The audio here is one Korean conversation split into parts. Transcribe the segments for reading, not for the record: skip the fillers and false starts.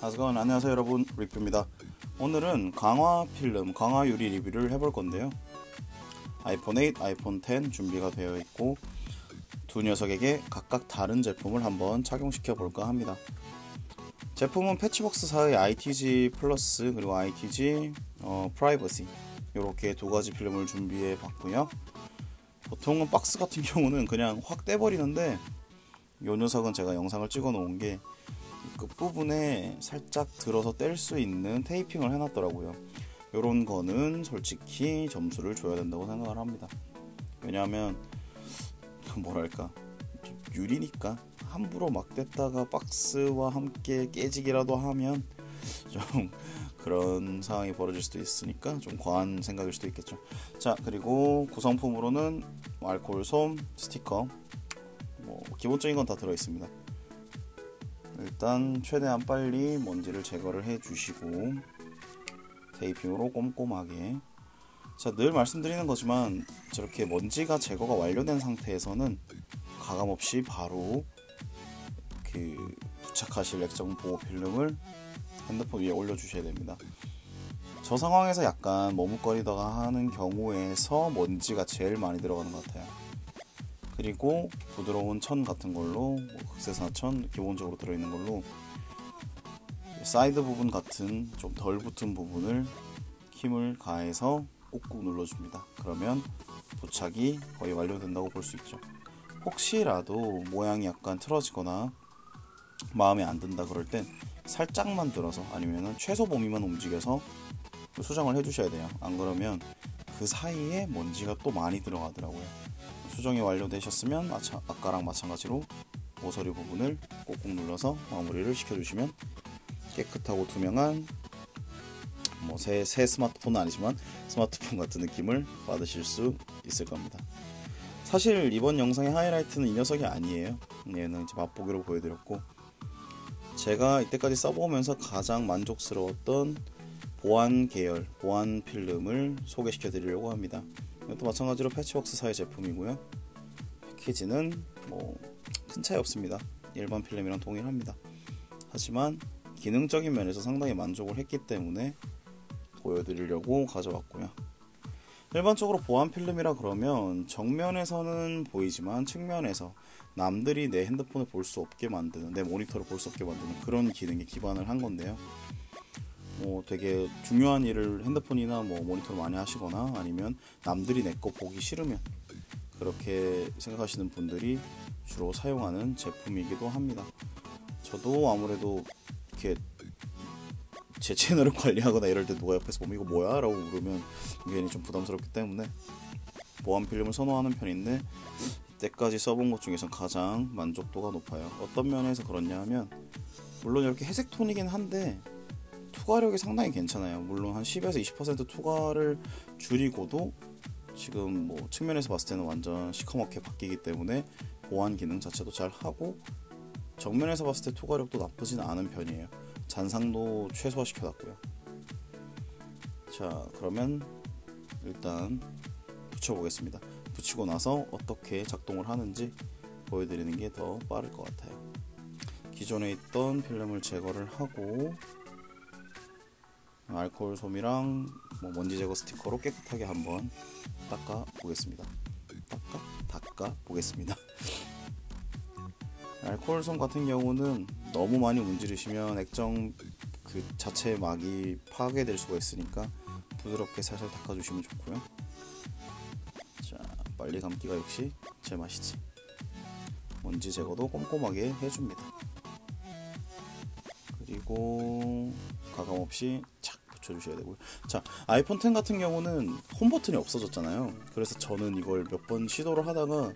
안녕하세요 여러분, 리뷰입니다. 오늘은 강화 필름, 강화 유리 리뷰를 해볼 건데요. 아이폰 8, 아이폰 10 준비가 되어 있고 두 녀석에게 각각 다른 제품을 한번 착용시켜 볼까 합니다. 제품은 패치박스사의 ITG 플러스 그리고 ITG 프라이버시 이렇게 두 가지 필름을 준비해 봤고요. 보통은 박스 같은 경우는 그냥 확 떼버리는데 이 녀석은 제가 영상을 찍어 놓은 게 끝부분에 살짝 들어서 뗄 수 있는 테이핑을 해놨더라고요. 요런 거는 솔직히 점수를 줘야 된다고 생각을 합니다. 왜냐하면 뭐랄까, 유리니까 함부로 막 뗐다가 박스와 함께 깨지기라도 하면 좀 그런 상황이 벌어질 수도 있으니까 좀 과한 생각일 수도 있겠죠. 자, 그리고 구성품으로는 알코올솜, 스티커, 기본적인 건 다 들어있습니다. 일단 최대한 빨리 먼지를 제거를 해주시고 테이핑으로 꼼꼼하게. 자, 늘 말씀드리는 거지만 저렇게 먼지가 제거가 완료된 상태에서는 가감없이 바로 부착하실 액정 보호 필름을 핸드폰 위에 올려주셔야 됩니다. 저 상황에서 약간 머뭇거리다가 하는 경우에서 먼지가 제일 많이 들어가는 것 같아요. 그리고 부드러운 천 같은 걸로, 극세사 천 기본적으로 들어있는 걸로 사이드 부분 같은 좀 덜 붙은 부분을 힘을 가해서 꾹꾹 눌러줍니다. 그러면 부착이 거의 완료된다고 볼 수 있죠. 혹시라도 모양이 약간 틀어지거나 마음에 안 든다 그럴 땐 살짝만 들어서 아니면 최소 범위만 움직여서 수정을 해주셔야 돼요. 안 그러면 그 사이에 먼지가 또 많이 들어가더라고요. 수정이 완료되셨으면 아까랑 마찬가지로 모서리 부분을 꾹꾹 눌러서 마무리를 시켜주시면 깨끗하고 투명한 새 스마트폰은 아니지만 스마트폰 같은 느낌을 받으실 수 있을 겁니다. 사실 이번 영상의 하이라이트는 이 녀석이 아니에요. 얘는 이제 맛보기로 보여드렸고, 제가 이때까지 써보면서 가장 만족스러웠던 보안 계열, 보안 필름을 소개시켜 드리려고 합니다. 이것도 마찬가지로 패치박스사의 제품이고요. 패키지는 큰 차이 없습니다. 일반 필름이랑 동일합니다. 하지만 기능적인 면에서 상당히 만족을 했기 때문에 보여드리려고 가져왔고요. 일반적으로 보안 필름이라 그러면 정면에서는 보이지만 측면에서 남들이 내 핸드폰을 볼 수 없게 만드는, 내 모니터를 볼 수 없게 만드는 그런 기능에 기반을 한 건데요. 되게 중요한 일을 핸드폰이나 모니터를 많이 하시거나 아니면 남들이 내 거 보기 싫으면 그렇게 생각하시는 분들이 주로 사용하는 제품이기도 합니다. 저도 아무래도 이렇게 제 채널을 관리하거나 이럴 때 누가 옆에서 보면 이거 뭐야? 라고 물으면 괜히 좀 부담스럽기 때문에 보안 필름을 선호하는 편인데 이때까지 써본 것 중에서 가장 만족도가 높아요. 어떤 면에서 그렇냐 하면, 물론 이렇게 회색 톤이긴 한데 투과력이 상당히 괜찮아요. 물론 한 10에서 20% 투과를 줄이고도 지금 측면에서 봤을 때는 완전 시커멓게 바뀌기 때문에 보안 기능 자체도 잘 하고, 정면에서 봤을 때 투과력도 나쁘진 않은 편이에요. 잔상도 최소화 시켜놨고요. 자, 그러면 일단 붙여보겠습니다. 붙이고 나서 어떻게 작동을 하는지 보여드리는 게 더 빠를 것 같아요. 기존에 있던 필름을 제거를 하고 알코올 솜이랑 먼지 제거 스티커로 깨끗하게 한번 닦아 보겠습니다. 알코올 솜 같은 경우는 너무 많이 문지르시면 액정 그 자체의 막이 파괴될 수가 있으니까 부드럽게 살살 닦아주시면 좋고요. 자, 빨리 감기가 역시 제 맛이지. 먼지 제거도 꼼꼼하게 해줍니다. 그리고 가감없이 착 붙여주셔야 되고요. 자, 아이폰 10 같은 경우는 홈 버튼이 없어졌잖아요. 그래서 저는 이걸 몇 번 시도를 하다가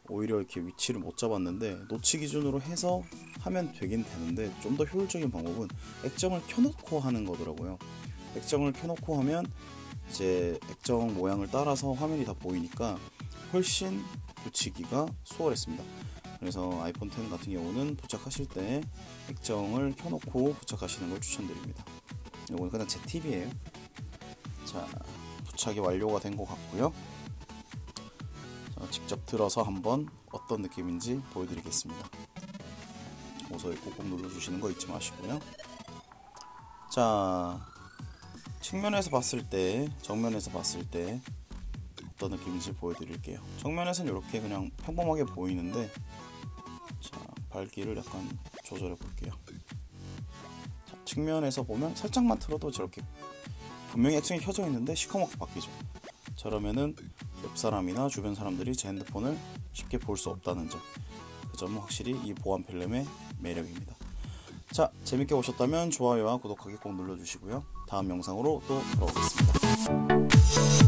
오히려 이렇게 위치를 못 잡았는데, 노치 기준으로 해서 하면 되긴 되는데 좀 더 효율적인 방법은 액정을 켜놓고 하는 거더라고요. 액정을 켜놓고 하면 이제 액정 모양을 따라서 화면이 다 보이니까 훨씬 붙이기가 수월했습니다. 그래서 아이폰 10 같은 경우는 부착하실 때 액정을 켜놓고 부착하시는 걸 추천드립니다. 이건 그냥 제 팁이에요. 자, 부착이 완료가 된 것 같고요. 직접 들어서 한번 어떤 느낌인지 보여드리겠습니다. 모서리 꾹꾹 눌러주시는 거 잊지 마시고요. 자, 측면에서 봤을 때, 정면에서 봤을 때 어떤 느낌인지 보여드릴게요. 정면에서는 이렇게 그냥 평범하게 보이는데, 자, 밝기를 약간 조절해 볼게요. 자, 측면에서 보면 살짝만 틀어도 저렇게 분명히 액션이 켜져 있는데 시커멓게 바뀌죠. 저러면은 옆 사람이나 주변 사람들이 제 핸드폰을 쉽게 볼 수 없다는 점, 그 점은 확실히 이 보안 필름의 매력입니다. 자, 재밌게 보셨다면 좋아요와 구독하기 꼭 눌러주시고요. 다음 영상으로 또 돌아오겠습니다.